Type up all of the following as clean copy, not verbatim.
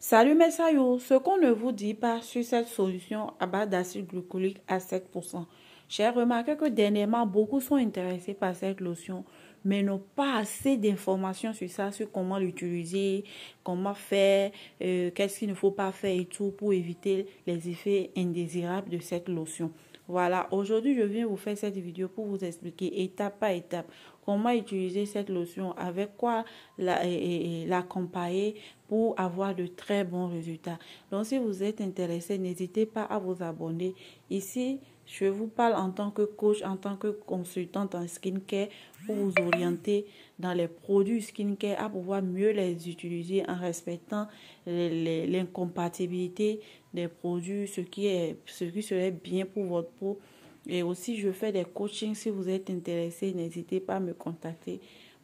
Salut mes saillots, ce qu'on ne vous dit pas sur cette solution à base d'acide glycolique à 7%. J'ai remarqué que dernièrement, beaucoup sont intéressés par cette lotion, mais n'ont pas assez d'informations sur ça, sur comment l'utiliser, comment faire, qu'est-ce qu'il ne faut pas faire et tout pour éviter les effets indésirables de cette lotion. Voilà, aujourd'hui je viens vous faire cette vidéo pour vous expliquer étape par étape comment utiliser cette lotion, avec quoi l'accompagner pour avoir de très bons résultats. Donc si vous êtes intéressé, n'hésitez pas à vous abonner. Ici, je vous parle en tant que coach, en tant que consultante en skincare pour vous orienter dans les produits skincare à pouvoir mieux les utiliser en respectant l'incompatibilité des produits, ce qui serait bien pour votre peau. Et aussi, je fais des coachings. Si vous êtes intéressé, n'hésitez pas à me contacter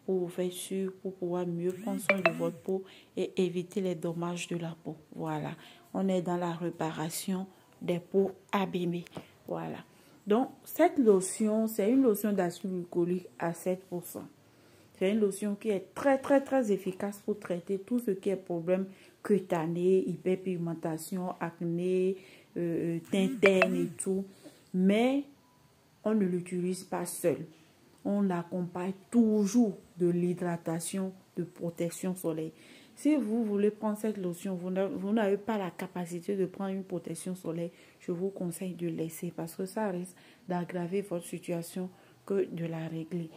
pour vous faire sûr, pour pouvoir mieux prendre soin de votre peau et éviter les dommages de la peau. Voilà, on est dans la réparation des peaux abîmées. Voilà. Donc, cette lotion, c'est une lotion d'acide glycolique à 7%. C'est une lotion qui est très efficace pour traiter tout ce qui est problème cutané, hyperpigmentation, acné, teint terne et tout. Mais on ne l'utilise pas seul. On l'accompagne toujours de l'hydratation, de protection soleil. Si vous voulez prendre cette lotion, vous n'avez pas la capacité de prendre une protection soleil, je vous conseille de laisser parce que ça risque d'aggraver votre situation que de la régler.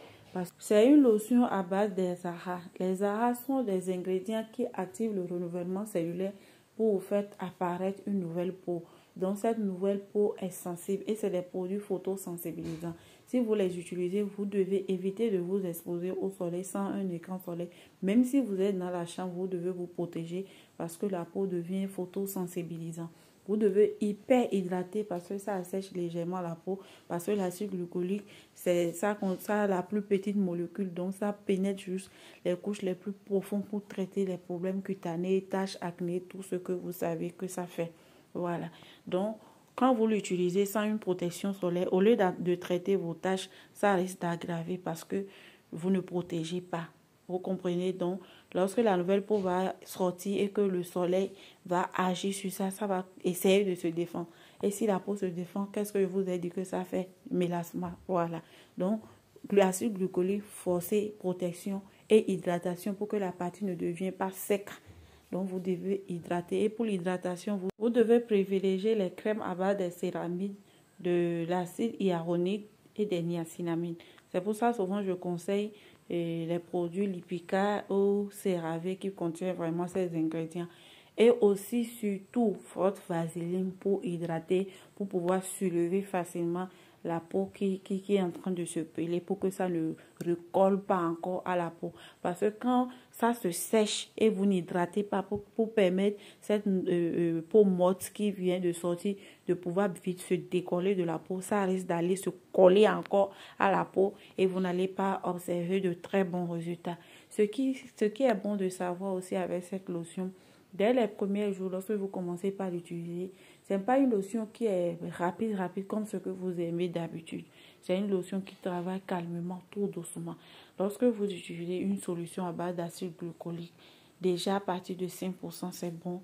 C'est une lotion à base des AHA. Les AHA sont des ingrédients qui activent le renouvellement cellulaire pour vous faire apparaître une nouvelle peau. Donc cette nouvelle peau est sensible et c'est des produits photosensibilisants. Si vous les utilisez, vous devez éviter de vous exposer au soleil sans un écran solaire. Même si vous êtes dans la chambre, vous devez vous protéger parce que la peau devient photosensibilisant. Vous devez hyper hydrater parce que ça assèche légèrement la peau. Parce que l'acide glycolique, c'est ça a la plus petite molécule. Donc ça pénètre juste les couches les plus profondes pour traiter les problèmes cutanés, taches, acné, tout ce que vous savez que ça fait. Voilà. Donc, quand vous l'utilisez sans une protection solaire, au lieu de traiter vos taches, ça risque d'aggraver parce que vous ne protégez pas. Vous comprenez? Donc, lorsque la nouvelle peau va sortir et que le soleil va agir sur ça, ça va essayer de se défendre. Et si la peau se défend, qu'est-ce que je vous ai dit que ça fait? Mélasma. Voilà. Donc, l'acide glycolique, forcé, protection et hydratation pour que la partie ne devienne pas sec. Donc, vous devez hydrater. Et pour l'hydratation, vous devez privilégier les crèmes à base de céramides, de l'acide hyaluronique et des niacinamide. C'est pour ça souvent je conseille les produits Lipica ou CeraVe qui contiennent vraiment ces ingrédients. Et aussi surtout votre vaseline pour hydrater, pour pouvoir soulever facilement la peau qui est en train de se peler pour que ça ne recolle pas encore à la peau. Parce que quand ça se sèche et vous n'hydratez pas pour permettre cette peau morte qui vient de sortir de pouvoir vite se décoller de la peau, ça risque d'aller se coller encore à la peau et vous n'allez pas observer de très bons résultats. Ce qui est bon de savoir aussi avec cette lotion, dès les premiers jours, lorsque vous commencez par l'utiliser, ce n'est pas une lotion qui est rapide comme ce que vous aimez d'habitude. C'est une lotion qui travaille calmement, tout doucement. Lorsque vous utilisez une solution à base d'acide glycolique, déjà à partir de 5%, c'est bon.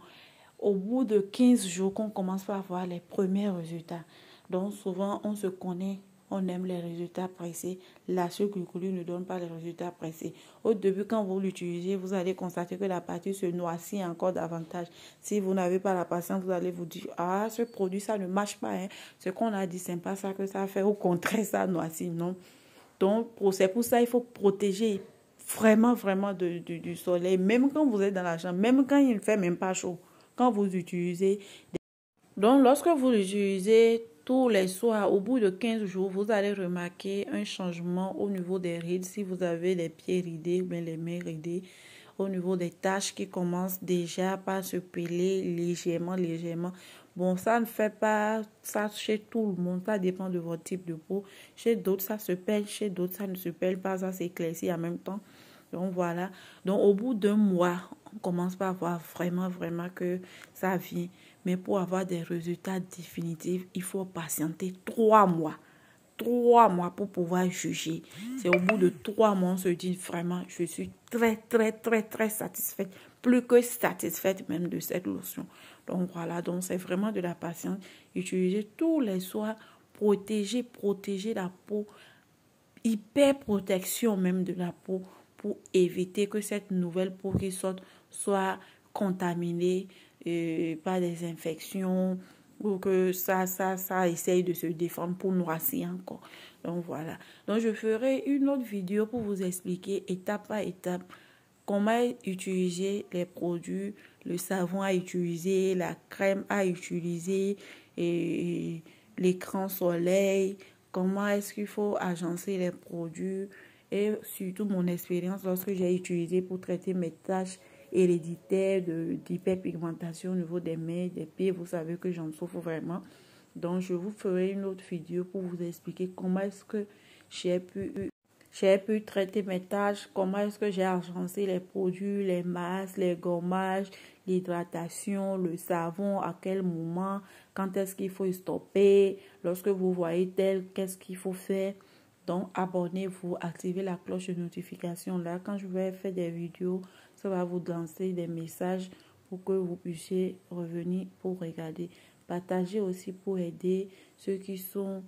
Au bout de 15 jours, qu'on commence à avoir les premiers résultats. Donc souvent, on se connaît. On aime les résultats pressés. L'acide glycolique ne donne pas les résultats pressés. Au début, quand vous l'utilisez, vous allez constater que la partie se noircit encore davantage. Si vous n'avez pas la patience, vous allez vous dire, ah, ce produit, ça ne marche pas. Hein. Ce qu'on a dit, c'est pas ça que ça fait. Au contraire, ça noircit. Non. Donc, c'est pour ça qu'il faut protéger vraiment du soleil. Même quand vous êtes dans la chambre, même quand il ne fait même pas chaud. Quand vous utilisez. Donc, lorsque vous l'utilisez tous les soirs, au bout de 15 jours, vous allez remarquer un changement au niveau des rides. Si vous avez les pieds ridés ou bien les mains ridées, au niveau des taches qui commencent déjà par se peler légèrement. Bon, ça ne fait pas ça chez tout le monde. Ça dépend de votre type de peau. Chez d'autres, ça se pèle. Chez d'autres, ça ne se pèle pas. Ça s'éclaircit en même temps. Donc, voilà. Donc, au bout d'un mois, on commence par voir vraiment que ça vient. Mais pour avoir des résultats définitifs, il faut patienter 3 mois. 3 mois pour pouvoir juger. C'est au bout de 3 mois, on se dit vraiment, je suis très satisfaite plus que satisfaite même de cette lotion. Donc voilà, donc c'est vraiment de la patience. Utilisez tous les soirs, protéger la peau, hyper protection même de la peau pour éviter que cette nouvelle peau qui sorte soit contaminée par des infections ou que ça essaye de se défendre pour noircir encore. Donc voilà. Donc je ferai une autre vidéo pour vous expliquer étape par étape comment utiliser les produits, le savon à utiliser, la crème à utiliser, et l'écran soleil, comment est-ce qu'il faut agencer les produits et surtout mon expérience lorsque j'ai utilisé pour traiter mes taches héréditaires d'hyperpigmentation au niveau des mains, des pieds. Vous savez que j'en souffre vraiment. Donc, je vous ferai une autre vidéo pour vous expliquer comment est-ce que j'ai pu traiter mes tâches, comment est-ce que j'ai agencé les produits, les masques, les gommages, l'hydratation, le savon, à quel moment, quand est-ce qu'il faut stopper, lorsque vous voyez tel, qu'est-ce qu'il faut faire. Donc, abonnez-vous, activez la cloche de notification. Là, quand je vais faire des vidéos, ça va vous lancer des messages pour que vous puissiez revenir pour regarder. Partagez aussi pour aider ceux qui ont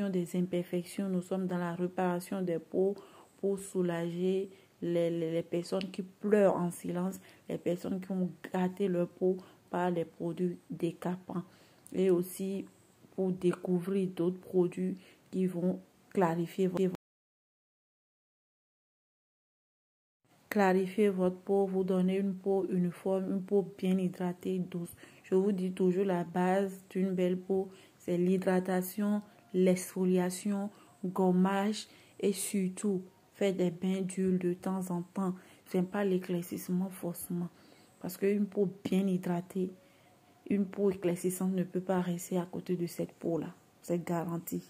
des imperfections. Nous sommes dans la réparation des peaux pour soulager les personnes qui pleurent en silence, les personnes qui ont gâté leur peau par les produits décapants. Et aussi pour découvrir d'autres produits qui vont clarifier votre peau, vous donner une peau uniforme, une peau bien hydratée, douce. Je vous dis toujours la base d'une belle peau, c'est l'hydratation, l'exfoliation, gommage et surtout faire des bains d'huile de temps en temps. Ce n'est pas l'éclaircissement forcément. Parce qu'une peau bien hydratée, une peau éclaircissante ne peut pas rester à côté de cette peau-là. C'est garanti.